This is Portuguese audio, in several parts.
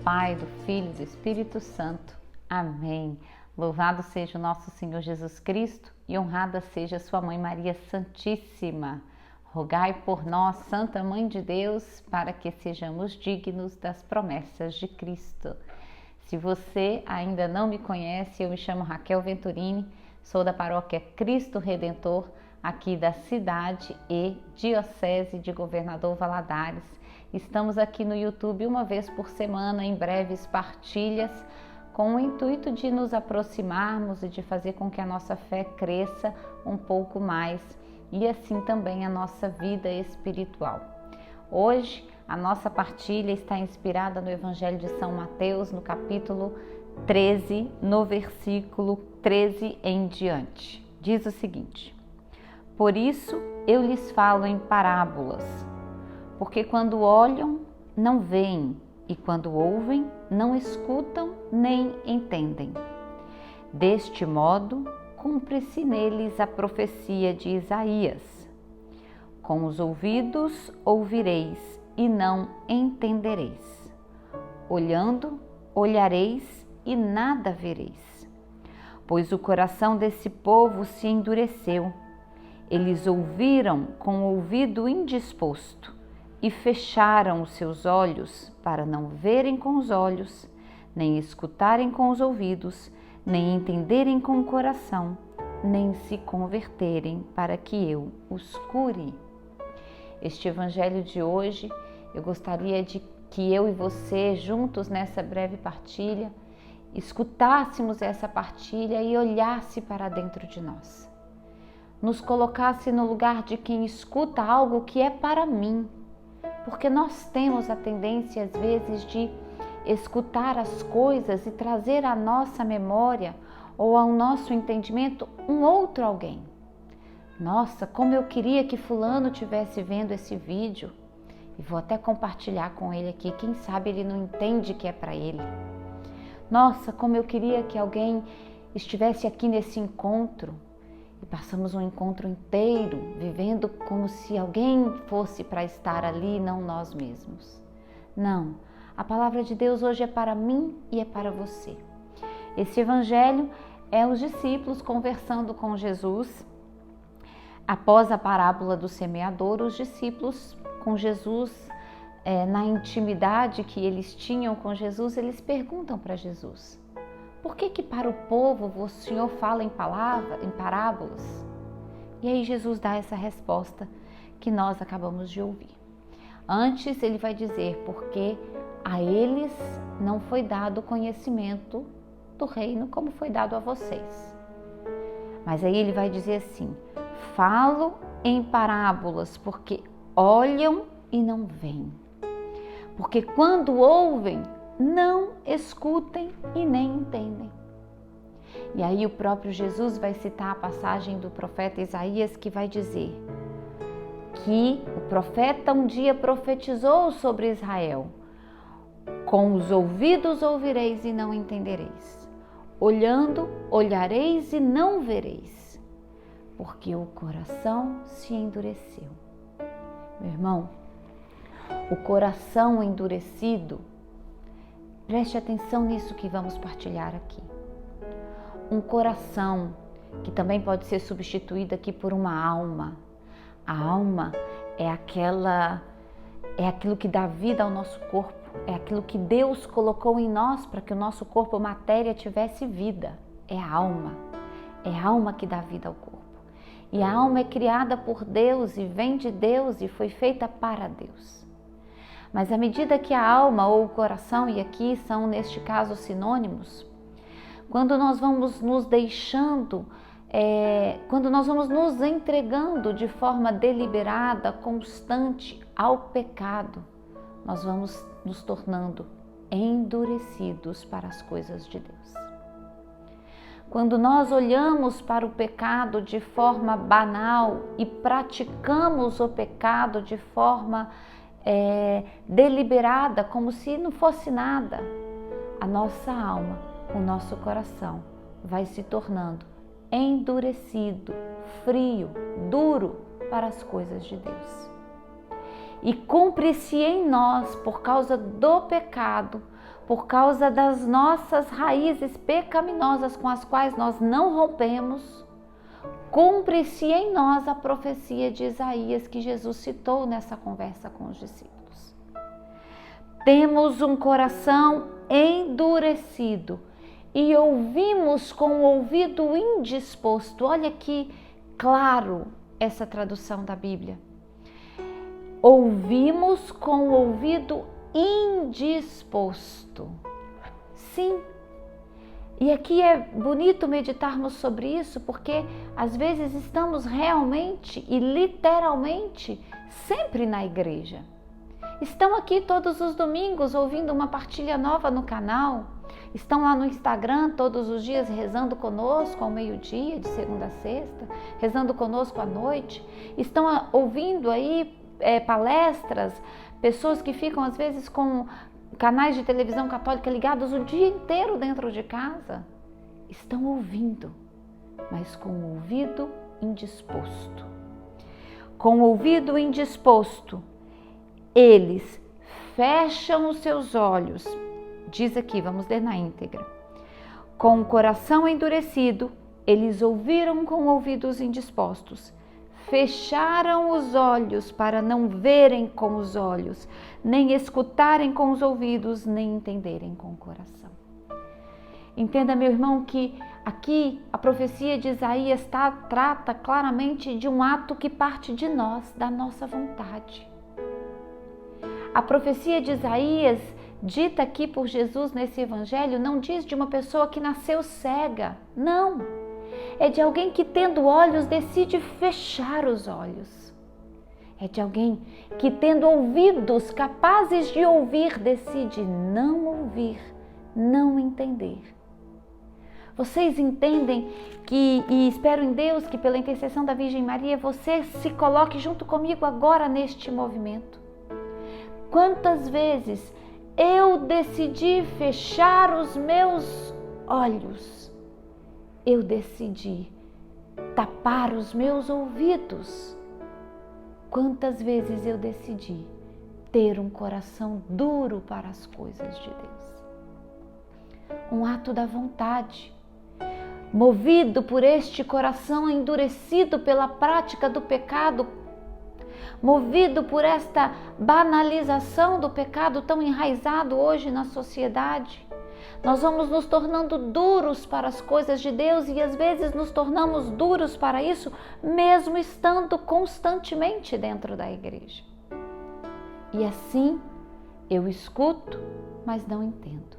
Pai, do Filho e do Espírito Santo. Amém. Louvado seja o nosso Senhor Jesus Cristo e honrada seja sua Mãe Maria Santíssima. Rogai por nós, Santa Mãe de Deus, para que sejamos dignos das promessas de Cristo. Se você ainda não me conhece, eu me chamo Raquel Venturini, sou da paróquia Cristo Redentor, aqui da cidade e diocese de Governador Valadares. Estamos aqui no YouTube uma vez por semana, em breves partilhas, com o intuito de nos aproximarmos e de fazer com que a nossa fé cresça um pouco mais e assim também a nossa vida espiritual. Hoje, a nossa partilha está inspirada no Evangelho de São Mateus, no capítulo 13, no versículo 13 em diante. Diz o seguinte: Por isso eu lhes falo em parábolas, porque quando olham, não veem, e quando ouvem, não escutam nem entendem. Deste modo, cumpre-se neles a profecia de Isaías: Com os ouvidos ouvireis e não entendereis. Olhando, olhareis e nada vereis. Pois o coração desse povo se endureceu. Eles ouviram com o ouvido indisposto e fecharam os seus olhos para não verem com os olhos, nem escutarem com os ouvidos, nem entenderem com o coração, nem se converterem para que eu os cure. Este evangelho de hoje, eu gostaria de que eu e você, juntos nessa breve partilha, escutássemos essa partilha e olhasse para dentro de nós. Nos colocasse no lugar de quem escuta algo que é para mim, porque nós temos a tendência às vezes de escutar as coisas e trazer à nossa memória ou ao nosso entendimento um outro alguém. Nossa, como eu queria que fulano estivesse vendo esse vídeo, e vou até compartilhar com ele aqui, quem sabe ele não entende que é para ele. Nossa, como eu queria que alguém estivesse aqui nesse encontro, e passamos um encontro inteiro vivendo como se alguém fosse para estar ali, não nós mesmos. Não, a palavra de Deus hoje é para mim e é para você. Esse evangelho é os discípulos conversando com Jesus. Após a parábola do semeador, os discípulos com Jesus, na intimidade que eles tinham com Jesus, eles perguntam para Jesus: Por que para o povo o Senhor fala em parábolas? E aí Jesus dá essa resposta que nós acabamos de ouvir. Antes ele vai dizer: porque a eles não foi dado o conhecimento do reino como foi dado a vocês. Mas aí ele vai dizer assim: falo em parábolas porque olham e não veem. Porque quando ouvem, não escutem e nem entendem. E aí o próprio Jesus vai citar a passagem do profeta Isaías, que vai dizer que o profeta um dia profetizou sobre Israel: Com os ouvidos ouvireis e não entendereis. Olhando, olhareis e não vereis, porque o coração se endureceu. Meu irmão, o coração endurecido, preste atenção nisso que vamos partilhar aqui. Um coração que também pode ser substituído aqui por uma alma. A alma é aquilo que dá vida ao nosso corpo, é aquilo que Deus colocou em nós para que o nosso corpo, matéria, tivesse vida. É a alma que dá vida ao corpo. E a alma é criada por Deus e vem de Deus e foi feita para Deus. Mas à medida que a alma ou o coração, e aqui são neste caso sinônimos, quando nós vamos nos deixando, quando nós vamos nos entregando de forma deliberada, constante ao pecado, nós vamos nos tornando endurecidos para as coisas de Deus. Quando nós olhamos para o pecado de forma banal e praticamos o pecado de forma deliberada, como se não fosse nada, a nossa alma, o nosso coração vai se tornando endurecido, frio, duro para as coisas de Deus. E cumpre-se em nós, por causa do pecado, por causa das nossas raízes pecaminosas com as quais nós não rompemos, cumpre-se em nós a profecia de Isaías que Jesus citou nessa conversa com os discípulos. Temos um coração endurecido e ouvimos com o ouvido indisposto. Olha que claro essa tradução da Bíblia. Ouvimos com o ouvido indisposto. Sim. E aqui é bonito meditarmos sobre isso, porque às vezes estamos realmente e literalmente sempre na igreja. Estão aqui todos os domingos ouvindo uma partilha nova no canal, estão lá no Instagram todos os dias rezando conosco ao meio-dia, de segunda a sexta, rezando conosco à noite, estão ouvindo aí palestras, pessoas que ficam às vezes com canais de televisão católica ligados o dia inteiro dentro de casa, estão ouvindo, mas com o ouvido indisposto. Com o ouvido indisposto, eles fecham os seus olhos, diz aqui, vamos ler na íntegra. Com o coração endurecido, eles ouviram com ouvidos indispostos, fecharam os olhos para não verem com os olhos, nem escutarem com os ouvidos, nem entenderem com o coração. Entenda, meu irmão, que aqui a profecia de Isaías trata claramente de um ato que parte de nós, da nossa vontade. A profecia de Isaías, dita aqui por Jesus nesse evangelho, não diz de uma pessoa que nasceu cega, não. É de alguém que, tendo olhos, decide fechar os olhos. É de alguém que, tendo ouvidos capazes de ouvir, decide não ouvir, não entender. Vocês entendem que, e espero em Deus que pela intercessão da Virgem Maria, você se coloque junto comigo agora neste movimento. Quantas vezes eu decidi fechar os meus olhos, eu decidi tapar os meus ouvidos. Quantas vezes eu decidi ter um coração duro para as coisas de Deus. Um ato da vontade, movido por este coração endurecido pela prática do pecado, movido por esta banalização do pecado tão enraizado hoje na sociedade. Nós vamos nos tornando duros para as coisas de Deus e às vezes nos tornamos duros para isso, mesmo estando constantemente dentro da igreja. E assim, eu escuto, mas não entendo.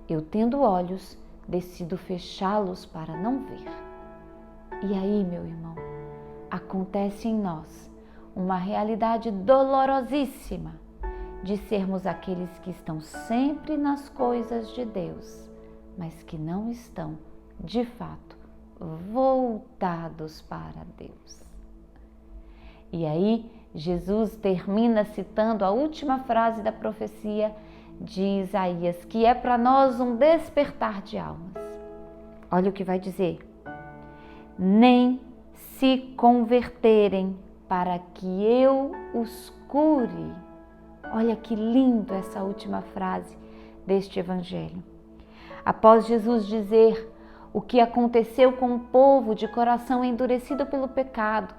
Eu, tendo olhos, decido fechá-los para não ver. E aí, meu irmão, acontece em nós uma realidade dolorosíssima de sermos aqueles que estão sempre nas coisas de Deus, mas que não estão, de fato, voltados para Deus. E aí, Jesus termina citando a última frase da profecia de Isaías, que é para nós um despertar de almas. Olha o que vai dizer: nem se converterem para que eu os cure. Olha que lindo essa última frase deste evangelho. Após Jesus dizer o que aconteceu com o povo de coração endurecido pelo pecado,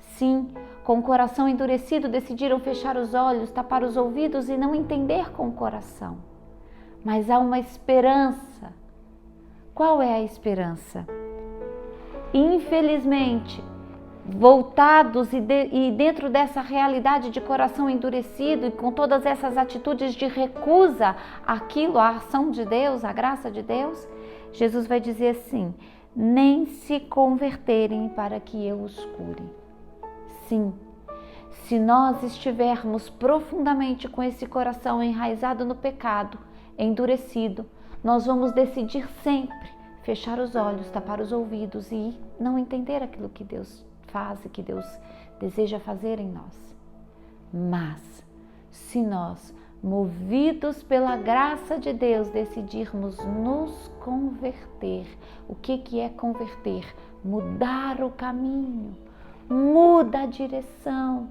sim, com o coração endurecido decidiram fechar os olhos, tapar os ouvidos e não entender com o coração. Mas há uma esperança. Qual é a esperança? Infelizmente, voltados e dentro dessa realidade de coração endurecido e com todas essas atitudes de recusa àquilo, à ação de Deus, à graça de Deus, Jesus vai dizer assim: nem se converterem para que eu os cure. Sim, se nós estivermos profundamente com esse coração enraizado no pecado, endurecido, nós vamos decidir sempre fechar os olhos, tapar os ouvidos e não entender aquilo que Deus faz e que Deus deseja fazer em nós. Mas, se nós, movidos pela graça de Deus, decidirmos nos converter, o que é converter? Mudar o caminho, muda a direção,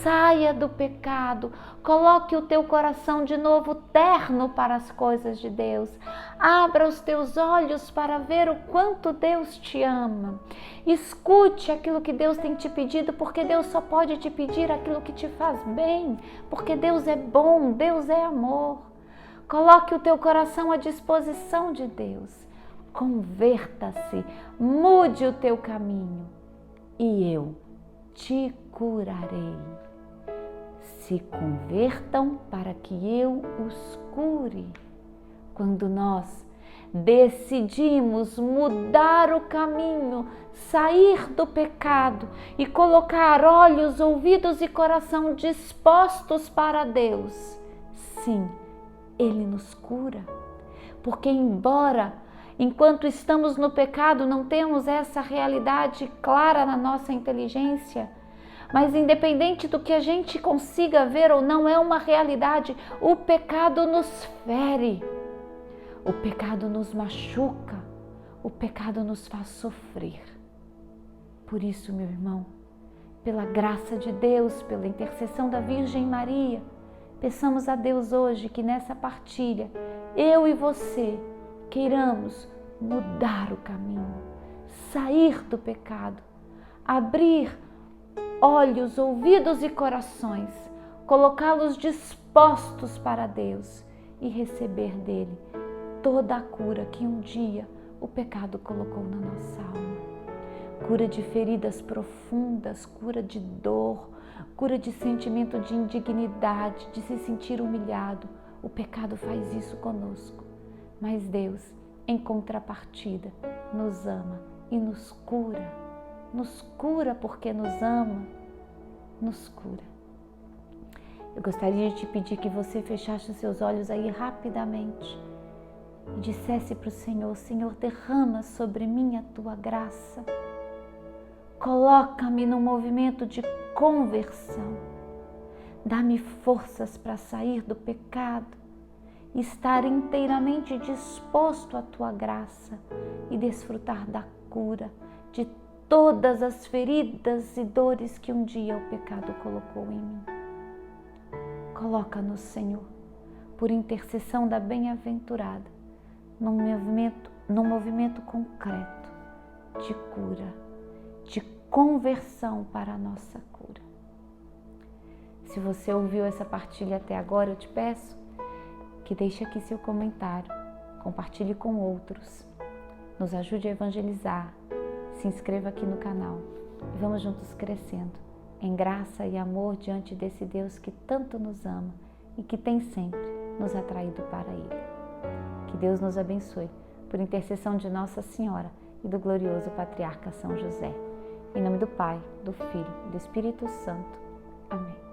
saia do pecado, coloque o teu coração de novo terno para as coisas de Deus, abra os teus olhos para ver o quanto Deus te ama, escute aquilo que Deus tem te pedido, porque Deus só pode te pedir aquilo que te faz bem, porque Deus é bom, Deus é amor. Coloque o teu coração à disposição de Deus, converta-se, mude o teu caminho e eu te curarei. Se convertam para que eu os cure. Quando nós decidimos mudar o caminho, sair do pecado e colocar olhos, ouvidos e coração dispostos para Deus, sim, Ele nos cura. Porque enquanto estamos no pecado, não temos essa realidade clara na nossa inteligência, mas independente do que a gente consiga ver ou não, é uma realidade. O pecado nos fere, o pecado nos machuca, o pecado nos faz sofrer. Por isso, meu irmão, pela graça de Deus, pela intercessão da Virgem Maria, peçamos a Deus hoje que nessa partilha, eu e você queiramos mudar o caminho, sair do pecado, abrir olhos, ouvidos e corações, colocá-los dispostos para Deus e receber dele toda a cura que um dia o pecado colocou na nossa alma. Cura de feridas profundas, cura de dor, cura de sentimento de indignidade, de se sentir humilhado. O pecado faz isso conosco, mas Deus, em contrapartida, nos ama e nos cura porque nos ama, nos cura. Eu gostaria de te pedir que você fechasse os seus olhos aí rapidamente e dissesse para o Senhor: Senhor, derrama sobre mim a tua graça, coloca-me num movimento de conversão, dá-me forças para sair do pecado, estar inteiramente disposto à tua graça e desfrutar da cura de todas as feridas e dores que um dia o pecado colocou em mim. Coloca-nos, Senhor, por intercessão da bem-aventurada, num movimento concreto de cura, de conversão para a nossa cura. Se você ouviu essa partilha até agora, eu te peço que deixe aqui seu comentário, compartilhe com outros, nos ajude a evangelizar, se inscreva aqui no canal e vamos juntos crescendo em graça e amor diante desse Deus que tanto nos ama e que tem sempre nos atraído para Ele. Que Deus nos abençoe, por intercessão de Nossa Senhora e do glorioso Patriarca São José. Em nome do Pai, do Filho e do Espírito Santo. Amém.